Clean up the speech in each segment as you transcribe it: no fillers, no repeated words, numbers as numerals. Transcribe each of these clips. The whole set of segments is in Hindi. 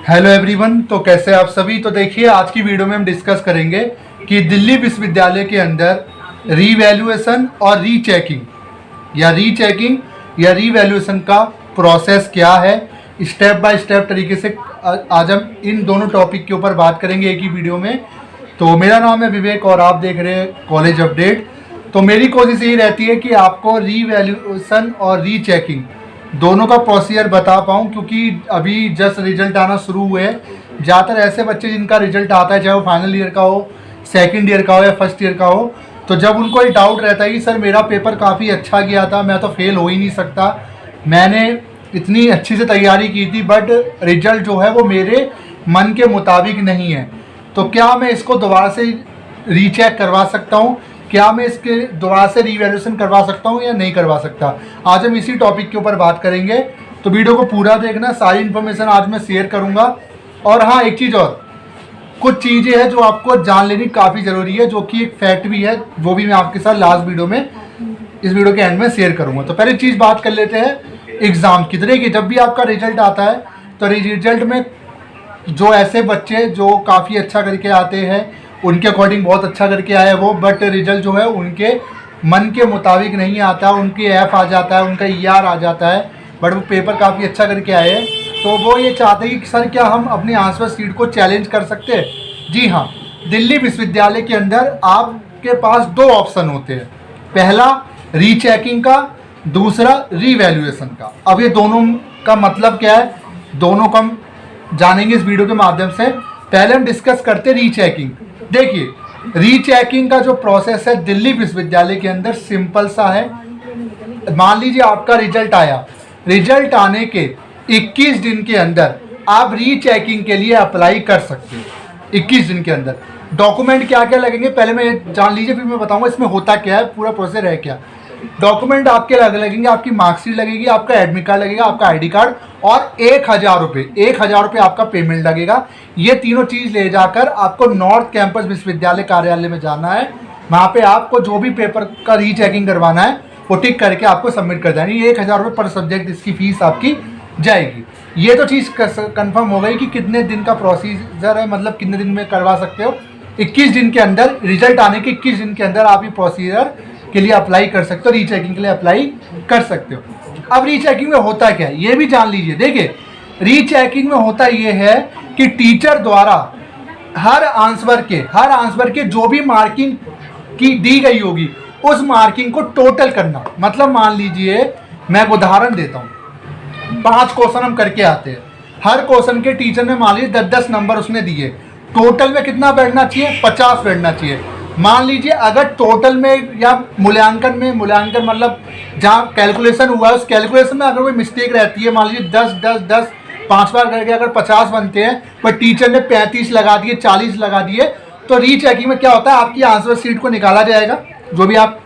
Hello everyone. तो कैसे आप सभी। तो देखिए, आज की वीडियो में हम डिस्कस करेंगे कि दिल्ली विश्वविद्यालय के अंदर रीवैल्यूएशन और रीचेकिंग या रीवैल्यूएशन का प्रोसेस क्या है। स्टेप बाय स्टेप तरीके से आज हम इन दोनों टॉपिक के ऊपर बात करेंगे एक ही वीडियो में। तो मेरा नाम है विवेक और आप देख रहे हैं कॉलेज अपडेट। तो मेरी कोशिश यही रहती है कि आपको रीवैल्यूएशन और रीचेकिंग दोनों का प्रोसीजर बता पाऊँ, क्योंकि अभी जस्ट रिजल्ट आना शुरू हुए हैं। ज़्यादातर ऐसे बच्चे जिनका रिजल्ट आता है, चाहे वो फाइनल ईयर का हो, सेकंड ईयर का हो या फर्स्ट ईयर का हो, तो जब उनको ये डाउट रहता है कि सर मेरा पेपर काफ़ी अच्छा गया था, मैं तो फेल हो ही नहीं सकता, मैंने इतनी अच्छी से तैयारी की थी बट रिजल्ट जो है वो मेरे मन के मुताबिक नहीं है, तो क्या मैं इसको दोबारा से रीचेक करवा सकता हूँ, क्या मैं इसके दोबारा से रीवैल्यूएशन करवा सकता हूँ या नहीं करवा सकता। आज हम इसी टॉपिक के ऊपर बात करेंगे, तो वीडियो को पूरा देखना, सारी इन्फॉर्मेशन आज मैं शेयर करूँगा। और हाँ, एक चीज़ और, कुछ चीज़ें हैं जो आपको जान लेनी काफ़ी ज़रूरी है, जो कि एक फैक्ट भी है, वो भी मैं आपके साथ लास्ट वीडियो में, इस वीडियो के एंड में शेयर करूँगा। तो पहले चीज़ बात कर लेते हैं एग्ज़ाम की। देखिए, जब भी आपका रिजल्ट आता है तो रिजल्ट में जो ऐसे बच्चे जो काफ़ी अच्छा करके आते हैं, उनके अकॉर्डिंग बहुत अच्छा करके आए वो, बट रिजल्ट जो है उनके मन के मुताबिक नहीं आता, उनके एफ आ जाता है, उनका ER आ जाता है, बट वो पेपर काफ़ी अच्छा करके आए हैं, तो वो ये चाहते हैं कि सर क्या हम अपनी आंसर शीट को चैलेंज कर सकते हैं। जी हाँ, दिल्ली विश्वविद्यालय के अंदर आपके पास दो ऑप्शन होते हैं, पहला रीचेकिंग का, दूसरा रीवैल्यूएशन का। अब ये दोनों का मतलब क्या है, दोनों का हम जानेंगे इस वीडियो के माध्यम से। पहले हम डिस्कस करते हैं रीचेकिंग। देखिए, रीचेकिंग का जो प्रोसेस है दिल्ली विश्वविद्यालय के अंदर सिंपल सा है। मान लीजिए आपका रिजल्ट आया, रिजल्ट आने के 21 दिन के अंदर आप रीचेकिंग के लिए अप्लाई कर सकते हो। 21 दिन के अंदर डॉक्यूमेंट क्या क्या लगेंगे पहले मैं जान लीजिए, फिर मैं बताऊंगा इसमें होता क्या है, पूरा प्रोसेस है क्या। डॉक्यूमेंट आपके लगेंगे, आपकी मार्कशीट लगेगी, आपका एडमिट कार्ड लगेगा, आपका ID कार्ड, और 1000 रुपये आपका पेमेंट लगेगा। ये तीनों चीज़ ले जाकर आपको नॉर्थ कैंपस विश्वविद्यालय कार्यालय में जाना है। वहाँ पे आपको जो भी पेपर का रीचेकिंग करवाना है वो टिक करके आपको सबमिट कर देनी है। 1000 रुपये पर सब्जेक्ट इसकी फीस आपकी जाएगी। ये तो चीज़ कंफर्म हो गई कि कितने दिन का प्रोसीजर है, मतलब कितने दिन में करवा सकते हो। 21 दिन के अंदर, रिजल्ट आने के 21 दिन के अंदर आप ये प्रोसीजर के लिए अप्लाई कर सकते हो, रीचेकिंग के लिए अप्लाई कर सकते हो। अब रीचेकिंग में होता क्या है ये भी जान लीजिए। देखिए, रीचेकिंग में होता ये है कि टीचर द्वारा हर आंसर के जो भी मार्किंग की दी गई होगी उस मार्किंग को टोटल करना। मतलब मान लीजिए, मैं एक उदाहरण देता हूँ, 5 क्वेश्चन हम करके आते हैं, हर क्वेश्चन के टीचर ने मान लीजिए 10-10 नंबर उसने दिए, टोटल में कितना बैठना चाहिए, 50 बैठना चाहिए। मान लीजिए अगर टोटल में या मूल्यांकन मतलब जहाँ कैलकुलेशन हुआ है उस कैलकुलेशन में अगर कोई मिस्टेक रहती है, मान लीजिए 10-10-10 5 बार करके अगर 50 बनते हैं, पर टीचर ने 35 लगा दिए, 40 लगा दिए, तो रीचेकिंग में क्या होता है, आपकी आंसर शीट को निकाला जाएगा, जो भी आप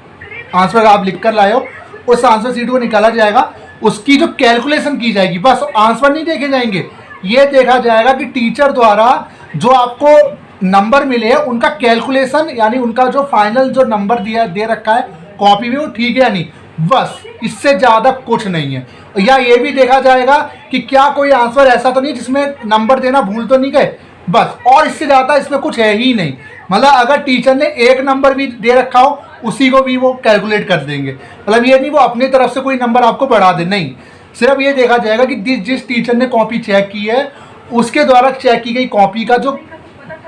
आंसर आप लिख कर लाए हो उस आंसर शीट को निकाला जाएगा, उसकी जो कैलकुलेशन की जाएगी, बस आंसर नहीं देखे जाएंगे, ये देखा जाएगा कि टीचर द्वारा जो आपको नंबर मिले हैं उनका कैलकुलेशन, यानी उनका जो फाइनल जो नंबर दिया दे रखा है कॉपी में वो ठीक है या नहीं, बस इससे ज़्यादा कुछ नहीं है। या ये भी देखा जाएगा कि क्या कोई आंसर ऐसा तो नहीं जिसमें नंबर देना भूल तो नहीं गए, बस, और इससे ज़्यादा इसमें कुछ है ही नहीं। मतलब अगर टीचर ने एक नंबर भी दे रखा हो उसी को भी वो कैलकुलेट कर देंगे। मतलब ये नहीं वो अपनी तरफ से कोई नंबर आपको बढ़ा दे, नहीं, सिर्फ ये देखा जाएगा कि जिस टीचर ने कॉपी चेक की है उसके द्वारा चेक की गई कॉपी का जो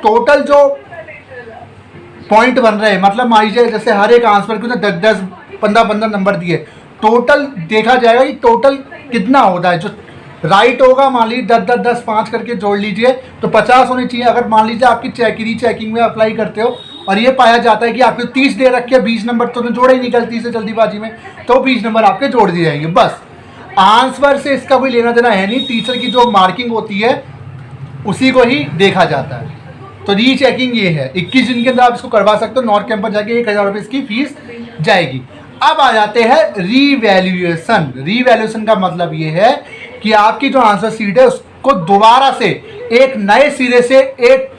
टोटल जो पॉइंट बन रहे हैं, मतलब मान लीजिए जैसे हर एक आंसर के 10-10 15-15 नंबर दिए, टोटल देखा जाएगा कि टोटल कितना होता है। जो राइट होगा मान लीजिए 10-10-10 5 करके जोड़ लीजिए तो 50 होने चाहिए। अगर मान लीजिए आपकी रीचेकिंग में अप्लाई करते हो और ये पाया जाता है कि आपके 30 दे रखे 20 नंबर तो जोड़े ही नहीं गलती से जल्दीबाजी में, तो 20 नंबर आपके जोड़ दिए जाएंगे। बस आंसर से इसका कोई लेना देना है नहीं, टीचर की जो मार्किंग होती है उसी को ही देखा जाता है। तो रीचेकिंग ये है, 21 दिन के अंदर आप इसको करवा सकते हो, नॉर्थ कैंपस जाके 1000 रुपये इसकी फीस जाएगी। अब आ जाते हैं रीवैल्यूएशन। रीवैल्यूएशन का मतलब ये है कि आपकी जो आंसर शीट है उसको दोबारा से एक नए सिरे से एक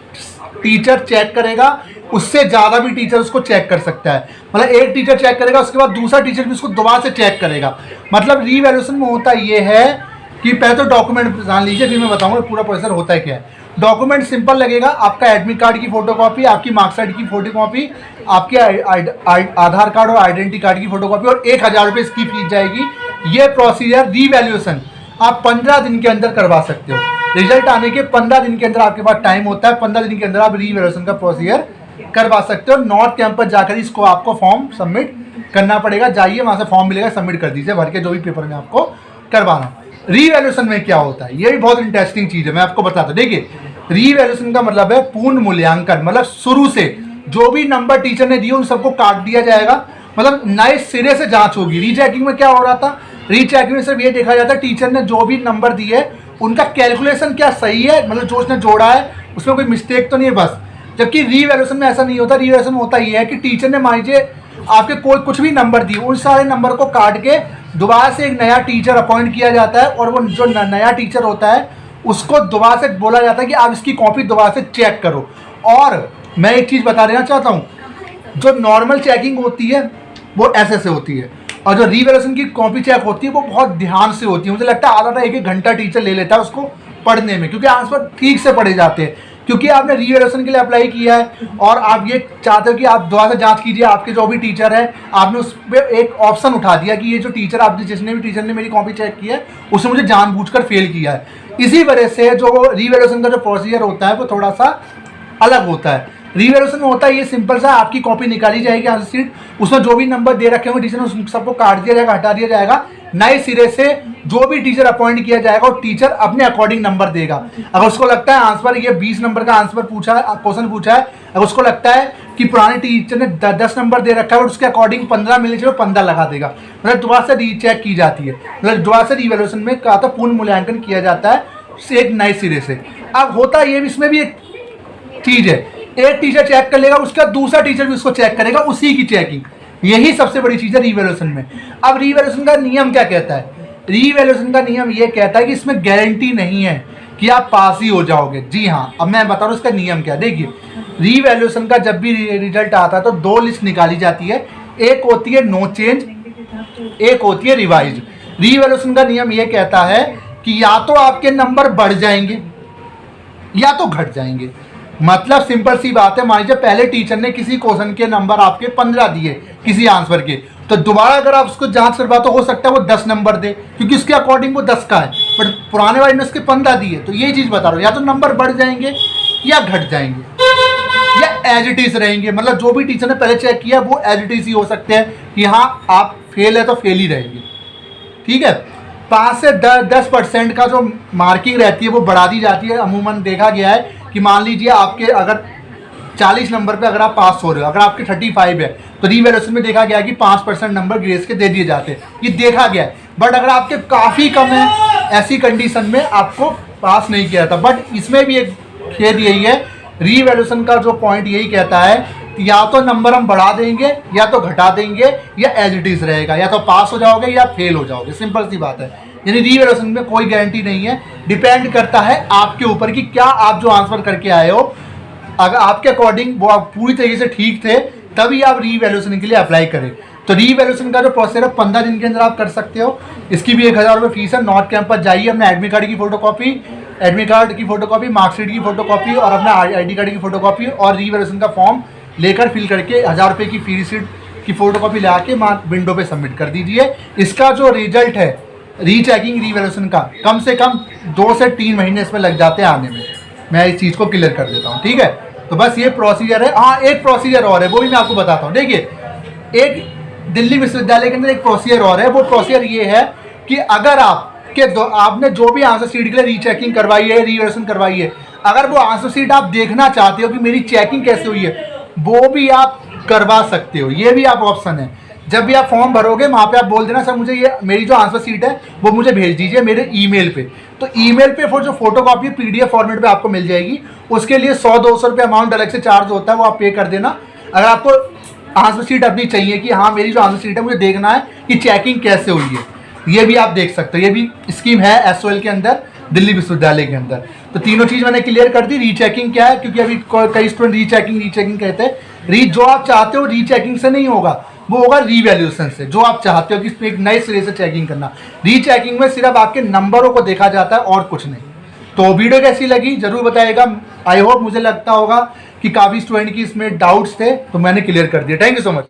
टीचर चेक करेगा, उससे ज़्यादा भी टीचर उसको चेक कर सकता है। मतलब एक टीचर चेक करेगा उसके बाद दूसरा टीचर भी उसको दोबारा से चेक करेगा। मतलब रीवैल्यूएशन में होता ये है कि पहले तो डॉक्यूमेंट जान लीजिए, फिर मैं बताऊंगा पूरा प्रोसेसर होता है क्या है। डॉक्यूमेंट सिंपल लगेगा, आपका एडमिट कार्ड की फोटोकॉपी, आपकी मार्कशीट की फोटोकॉपी, आपके आधार कार्ड और आइडेंटिटी कार्ड की फोटोकॉपी और 1000 रुपये इसकी फीस जाएगी। ये प्रोसीजर रीवैल्यूएशन आप 15 दिन के अंदर करवा सकते हो। रिजल्ट आने के 15 दिन के अंदर आपके पास टाइम होता है, 15 दिन के अंदर आप रीवैल्यूएशन का प्रोसीजर करवा सकते हो। नॉर्थ कैंपस जाकर इसको आपको फॉर्म सबमिट करना पड़ेगा, जाइए वहां से फॉर्म मिलेगा, सबमिट कर दीजिए भर के जो भी पेपर में आपको करवाना। रीवैल्यूएशन में क्या होता है, ये भी बहुत इंटरेस्टिंग चीज है, मैं आपको बताता हूँ। देखिए रीवैल्यूएशन का मतलब है पूर्ण मूल्यांकन, मतलब शुरू से जो भी नंबर टीचर ने दिए उन सबको काट दिया जाएगा, मतलब नए सिरे से जांच होगी। रीचेकिंग में क्या हो रहा था, रीचेकिंग में सिर्फ ये देखा जाता है टीचर ने जो भी नंबर दिए उनका कैलकुलेशन क्या सही है, मतलब जो उसने जोड़ा है उसमें कोई मिस्टेक तो नहीं है बस। जबकि रीवैल्यूएशन में ऐसा नहीं होता। रीवैल्यूएशन होता ये है कि टीचर ने मान लीजिए आपके कोई कुछ भी नंबर दिए, उन सारे नंबर को काट के दोबारा से एक नया टीचर अपॉइंट किया जाता है, और वो जो नया टीचर होता है उसको दोबारा से बोला जाता है कि आप इसकी कॉपी दोबारा से चेक करो। और मैं एक चीज़ बता देना चाहता हूँ, जो नॉर्मल चेकिंग होती है वो ऐसे होती है, और जो रीवैल्यूएशन की कॉपी चेक होती है वो बहुत ध्यान से होती है। मुझे लगता है आधा 1-1 घंटा टीचर ले लेता है उसको पढ़ने में, क्योंकि आंसर ठीक से पढ़े जाते हैं। क्योंकि आपने रीवैल्यूएशन के लिए अप्लाई किया है और आप ये चाहते हो कि आप दोबारा से जांच कीजिए, आपके जो भी टीचर है आपने उस पर एक ऑप्शन उठा दिया कि ये जो टीचर आपने जिसने भी टीचर ने मेरी कॉपी चेक की है उसने मुझे जानबूझकर फेल किया है। इसी वजह से जो रीवैल्यूएशन का जो प्रोसीजर होता है वो थोड़ा सा अलग होता है। रीवैल्यूएशन में होता है ये सिंपल सा, आपकी कॉपी निकाली जाएगी आंसर शीट, उसमें जो भी नंबर दे रखे होंगे टीचर ने उन सबको काट दिया जाएगा, हटा दिया जाएगा। नए सिरे से जो भी टीचर अपॉइंट किया जाएगा वो टीचर अपने अकॉर्डिंग नंबर देगा। अगर उसको लगता है आंसर ये 20 नंबर का आंसर पूछा है, क्वेश्चन पूछा है, अगर उसको लगता है कि पुराने टीचर ने 10 नंबर दे रखा है और उसके अकॉर्डिंग 15 मिलने चाहिए, 15 लगा देगा। मतलब दोबारा से रीचेक की जाती है, मतलब दोबारा से रीवैल्यूएशन में क्या होता है पूर्ण मूल्यांकन किया जाता है एक नए सिरे से। अब होता ये इसमें भी एक चीज है, एक टीचर चेक कर लेगा उसका दूसरा टीचर भी उसको चेक करेगा, उसी की चेकिंग, यही सबसे बड़ी चीज है रीवैल्यूएशन में। अब रीवैल्यूएशन का नियम क्या कहता है, रीवैल्यूएशन का नियम ये कहता है कि इसमें गारंटी नहीं है कि आप पास ही हो जाओगे। जी हाँ, अब मैं बता रहा हूँ इसका नियम क्या। देखिए रीवैल्यूएशन का जब भी रिजल्ट आता है तो 2 लिस्ट निकाली जाती है, एक होती है नो चेंज, एक होती है रिवाइज। रीवैल्यूएशन का नियम ये कहता है कि या तो आपके नंबर बढ़ जाएंगे या तो घट जाएंगे। मतलब सिंपल सी बात है, मान लीजिए पहले टीचर ने किसी क्वेश्चन के नंबर आपके 15 दिए किसी आंसर के, तो दोबारा अगर आप उसको जांच करवा तो हो सकता है वो 10 नंबर दे, क्योंकि उसके अकॉर्डिंग वो 10 का है, बट पुराने वाले ने उसके 15 दिए। तो ये चीज़ बता रहा हूँ, या तो नंबर बढ़ जाएंगे या घट जाएंगे या एज इट इज रहेंगे। मतलब जो भी टीचर ने पहले चेक किया वो एज इट इज ही हो सकते हैं कि हाँ आप फेल है तो फेल ही रहेंगे। ठीक है, 5 से 10% का जो मार्किंग रहती है वो बढ़ा दी जाती है। अमूमन देखा गया है कि मान लीजिए आपके अगर 40 नंबर पे अगर आप पास हो रहे हो, अगर आपके 35 है तो रीवैल्यूएशन में देखा गया है कि 5% नंबर ग्रेस के दे दिए जाते हैं, ये देखा गया है। बट अगर आपके काफ़ी कम है, ऐसी कंडीशन में आपको पास नहीं किया था। बट इसमें भी एक खेद यही है, रीवैल्यूएशन का जो पॉइंट यही कहता है कि या तो नंबर हम बढ़ा देंगे या तो घटा देंगे या एज इट इज रहेगा, या तो पास हो जाओगे या फेल हो जाओगे। सिंपल सी बात है, यानी रीवैल्यूएशन में कोई गारंटी नहीं है, डिपेंड करता है आपके ऊपर कि क्या आप जो आंसर करके आए हो, अगर आपके अकॉर्डिंग वो आप पूरी तरीके से ठीक थे तभी आप रीवैल्यूएशन के लिए अप्लाई करें। तो रीवैल्यूएशन का जो प्रोसेस है 15 दिन के अंदर आप कर सकते हो। इसकी भी 1000 रुपये फीस है। नॉर्थ कैंपस जाइए, अपने एडमिट कार्ड की फोटोकॉपी, मार्कशीट की फोटोकॉपी और अपना ID कार्ड की फोटोकॉपी और रीवैल्यूएशन का फॉर्म लेकर फिल करके 1000 रुपये की फी रिसीट की फोटोकॉपी ला के विंडो पे सबमिट कर दीजिए। इसका जो रिजल्ट है रीचेकिंग रीवैल्यूएशन का कम से कम 2 से 3 महीने इसमें लग जाते हैं आने में। मैं इस चीज़ को क्लियर कर देता हूँ, ठीक है। तो बस ये प्रोसीजर है। हाँ, एक प्रोसीजर और है, वो भी मैं आपको बताता हूँ। देखिए, एक दिल्ली विश्वविद्यालय के अंदर एक प्रोसीजर और है। वो प्रोसीजर ये है कि अगर आपने जो भी आंसर शीट के लिए रीचेकिंग करवाई है, रीवैल्यूएशन करवाई है, अगर वो आंसर शीट आप देखना चाहते हो कि मेरी चेकिंग कैसे हुई है, वो भी आप करवा सकते हो। ये भी आप ऑप्शन है। जब भी आप फॉर्म भरोगे वहाँ पे आप बोल देना सर मुझे ये मेरी जो आंसर शीट है वो मुझे भेज दीजिए मेरे ईमेल पे। तो ईमेल पे जो फोटोकॉपी PDF फॉर्मेट पे आपको मिल जाएगी। उसके लिए 100-200 रुपये अमाउंट अलग से चार्ज होता है, वो आप पे कर देना। अगर आपको आंसर शीट अपनी चाहिए कि हाँ मेरी जो आंसर शीट है मुझे देखना है कि चेकिंग कैसे हुई है, ये भी आप देख सकते हो। ये भी स्कीम है SOL के अंदर, दिल्ली विश्वविद्यालय के अंदर। तो तीनों चीज़ मैंने क्लियर कर दी। रीचेकिंग क्या है, क्योंकि अभी कई स्टूडेंट रीचेकिंग कहते हैं। जो आप चाहते हो रीचेकिंग से नहीं होगा, वो होगा रीवैल्यूएशन से, जो आप चाहते हो कि इसमें एक नए सिरे से चेकिंग करना। रीचेकिंग में सिर्फ आपके नंबरों को देखा जाता है और कुछ नहीं। तो वीडियो कैसी लगी जरूर बताइएगा। आई होप, मुझे लगता होगा कि काफ़ी स्टूडेंट की इसमें डाउट्स थे तो मैंने क्लियर कर दिया। Thank you so much.